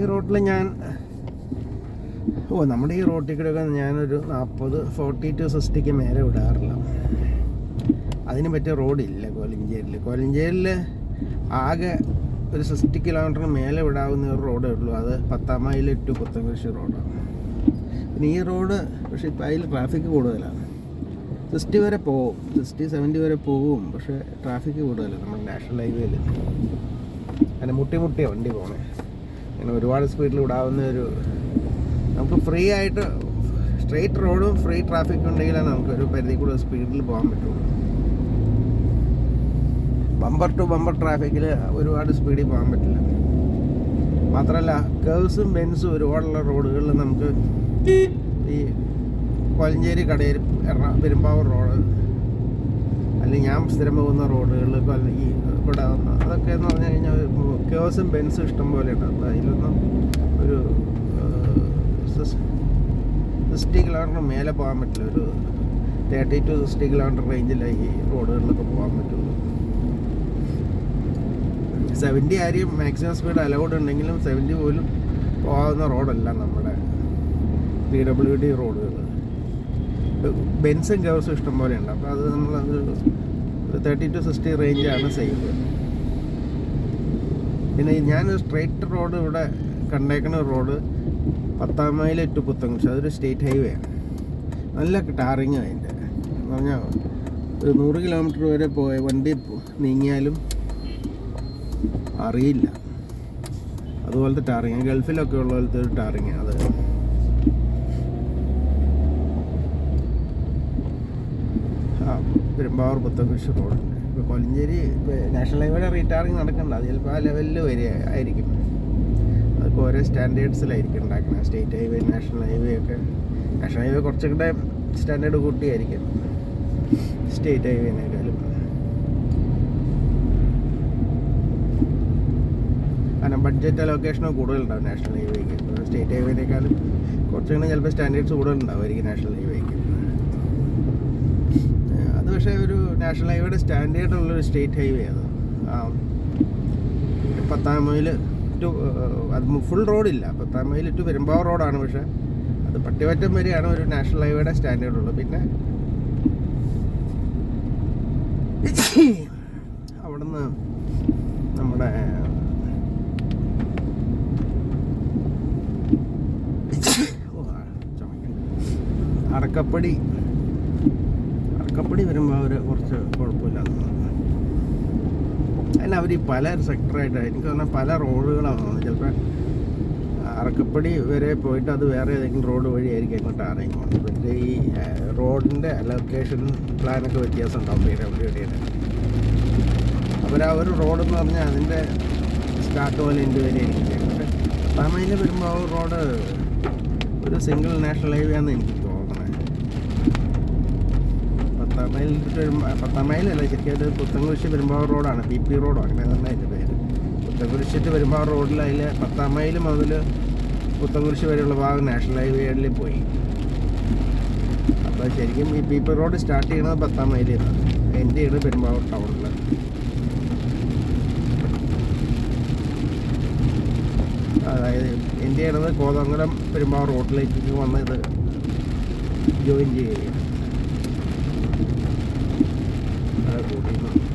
റോട്ടിൽ നമ്മുടെ ഈ റോട്ടിൽ കൂടെയൊക്കെ ഞാനൊരു 40 to 60 മേലെ വിടാറില്ല. അതിന് പറ്റിയ റോഡില്ല കോലഞ്ചേരിയിൽ ആകെ ഒരു 60 കിലോമീറ്ററിന് മേലെ വിടാവുന്ന ഒരു റോഡേ ഉള്ളൂ. അത് 10 മൈൽ ടു പുത്തൻകുരിശ് റോഡാണ്. പിന്നെ ഈ റോഡ് പക്ഷേ ഇപ്പം അതിൽ ട്രാഫിക് കൂടുതലാണ്. 60 വരെ പോവും, 60-70 വരെ പോവും. പക്ഷേ ട്രാഫിക് കൂടുതലാണ് നമ്മുടെ നാഷണൽ ഹൈവേയിൽ. അങ്ങനെ മുട്ടിയാണ് വണ്ടി പോകണേ. അങ്ങനെ ഒരുപാട് സ്പീഡിൽ വിടാവുന്ന നമുക്ക് ഫ്രീ ആയിട്ട് സ്ട്രെയിറ്റ് റോഡും ഫ്രീ ട്രാഫിക്കും ഉണ്ടെങ്കിലാണ് നമുക്കൊരു പരിധി കൂടുതൽ സ്പീഡിൽ പോകാൻ പറ്റുള്ളൂ. ബമ്പർ ടു ബമ്പർ ട്രാഫിക്കിൽ ഒരുപാട് സ്പീഡിൽ പോകാൻ പറ്റില്ല. മാത്രമല്ല കേവ്സും ബെൻസും ഒരുപാടുള്ള റോഡുകളിൽ നമുക്ക് ഈ കോലഞ്ചേരി കടയിൽ പെരുമ്പാവൂർ റോഡ് അല്ലെങ്കിൽ ഞാൻ സ്ഥിരം പോകുന്ന റോഡുകളിൽ ഈ ഇവിടെ അതൊക്കെ എന്ന് പറഞ്ഞു കഴിഞ്ഞാൽ കേവ്സും ബെൻസും ഇഷ്ടം പോലെ ഉണ്ട്. അപ്പോൾ അതിലൊന്നും ഒരു 60 കിലോമീറ്റർ മേലെ പോകാൻ പറ്റില്ല. ഒരു 30 to 60 കിലോമീറ്റർ റേഞ്ചിലാണ് ഈ റോഡുകളിലൊക്കെ പോകാൻ പറ്റുള്ളൂ. 70 ആയിരിക്കും മാക്സിമം സ്പീഡ് അലൗഡ് ഉണ്ടെങ്കിലും 70 പോലും പോകാവുന്ന റോഡല്ല നമ്മുടെ PWD റോഡുകൾ. ബെൻസും കേവ്സും ഇഷ്ടം പോലെ ഉണ്ട്. അപ്പോൾ അത് നമ്മളൊരു 30 to 60 റേഞ്ചാണ് സേഫ്. പിന്നെ ഞാൻ സ്ട്രെയിറ്റ് റോഡ് ഇവിടെ കണ്ടേക്കുന്ന റോഡ് 10 മൈൽ ടു പുത്തൻകുരിശ്, അതൊരു സ്റ്റേറ്റ് ഹൈവേ ആണ്. നല്ല ടാറിങ് അതിൻ്റെ എന്ന് പറഞ്ഞാൽ ഒരു 100 കിലോമീറ്റർ വരെ വണ്ടി നീങ്ങിയാലും അറിയില്ല. അതുപോലത്തെ ടാറിങ് ഗൾഫിലൊക്കെ ഉള്ള പോലത്തെ ഒരു ടാറിങ് അത്. പെരുമ്പാവൂർ പുത്തൻകുരിശ് റോഡുണ്ട്. ഇപ്പോൾ കോലഞ്ചേരി നാഷണൽ ഹൈവേയുടെ റീടാറിങ് നടക്കുന്നുണ്ട്. അത് ചിലപ്പോൾ ആ ലെവലിൽ ആയിരിക്കും. അതൊക്കെ ഓരോ സ്റ്റാൻഡേർഡ്സിലായിരിക്കും ഉണ്ടാക്കുന്നത്. സ്റ്റേറ്റ് ഹൈവേ, നാഷണൽ ഹൈവേ ഒക്കെ. നാഷണൽ ഹൈവേ കുറച്ചുകൂടെ സ്റ്റാൻഡേർഡ് കൂട്ടിയായിരിക്കും സ്റ്റേറ്റ് ഹൈവേനേക്കാളും. കാരണം ബഡ്ജറ്റ് അലോക്കേഷനോ കൂടുതലുണ്ടാവും നാഷണൽ ഹൈവേക്ക്. സ്റ്റേറ്റ് ഹൈവേനേക്കാളും കുറച്ചുകൂടെ ചിലപ്പോൾ സ്റ്റാൻഡേർഡ്സ് കൂടുതലുണ്ടാവുമായിരിക്കും നാഷണൽ ഹൈവേക്ക്. അത് പക്ഷേ ഒരു നാഷണൽ ഹൈവേയുടെ സ്റ്റാൻഡേർഡുള്ളൊരു സ്റ്റേറ്റ് ഹൈവേ അത്. 10 മൈൽ ടു അത് ഫുൾ റോഡില്ല. 10 മൈൽ ടു പെരുമ്പാവൂർ റോഡാണ്. പക്ഷേ അത് പട്ടിമറ്റം വരെയാണ് ഒരു നാഷണൽ ഹൈവേയുടെ സ്റ്റാൻഡേർഡ് ഉള്ളത്. പിന്നെ അവിടുന്ന് നമ്മുടെ അടക്കപ്പടി വരുമ്പോൾ അവർ കുറച്ച് കുഴപ്പമില്ലാന്ന് തോന്നുന്നു. അതിന് അവർ പല സെക്ടറായിട്ട് എനിക്ക് പറഞ്ഞാൽ പല റോഡുകളാണ് തോന്നുന്നത്. ചിലപ്പോൾ അറക്കപ്പടി വരെ പോയിട്ട് അത് വേറെ ഏതെങ്കിലും റോഡ് വഴിയായിരിക്കും ഇങ്ങോട്ട് അറിയുമ്പോൾ. പക്ഷേ ഈ റോഡിൻ്റെ ലൊക്കേഷൻ പ്ലാനൊക്കെ വ്യത്യാസം ഉണ്ടാവും PWDയുടെ. ഒരു റോഡെന്ന് പറഞ്ഞാൽ അതിൻ്റെ സ്റ്റാർട്ട് പോലെ എൻ്റെ വരെ ആയിരിക്കും. പക്ഷേ 10 മൈൽ വരുമ്പോൾ ആ റോഡ് ഒരു സിംഗിൾ നാഷണൽ ഹൈവേ ആണെന്ന് എനിക്ക് തോന്നുന്നത്. 10 മൈലല്ല ശരിക്കും അത് പുത്തൻകുരിശ് പെരുമ്പാവൂർ റോഡാണ്. PP റോഡാണ് അങ്ങനെ തന്നെ അതിൻ്റെ പേര്. പുത്തൻകുരിശ് ടു പെരുമ്പാവൂർ റോഡിൽ അതിൽ 10 മൈൽ മുതൽ പുത്തൻകുരിശ് വരെയുള്ള ഭാഗം നാഷണൽ ഹൈവേയിൽ പോയി. അപ്പോൾ ശരിക്കും ഈ PP റോഡ് സ്റ്റാർട്ട് ചെയ്യുന്നത് 10 മൈലിൽ നിന്നാണ്. എൻ്റെ ആണ് പെരുമ്പാവൂർ ടൗണിൽ. അതായത് എൻ്റെ ആണത് കോതമംഗലം പെരുമ്പാവൂർ റോഡിലേക്ക് വന്ന് ഇത് ജോയിൻ ചെയ്യുകയാണ്. കൂട്ടിയിരുന്നു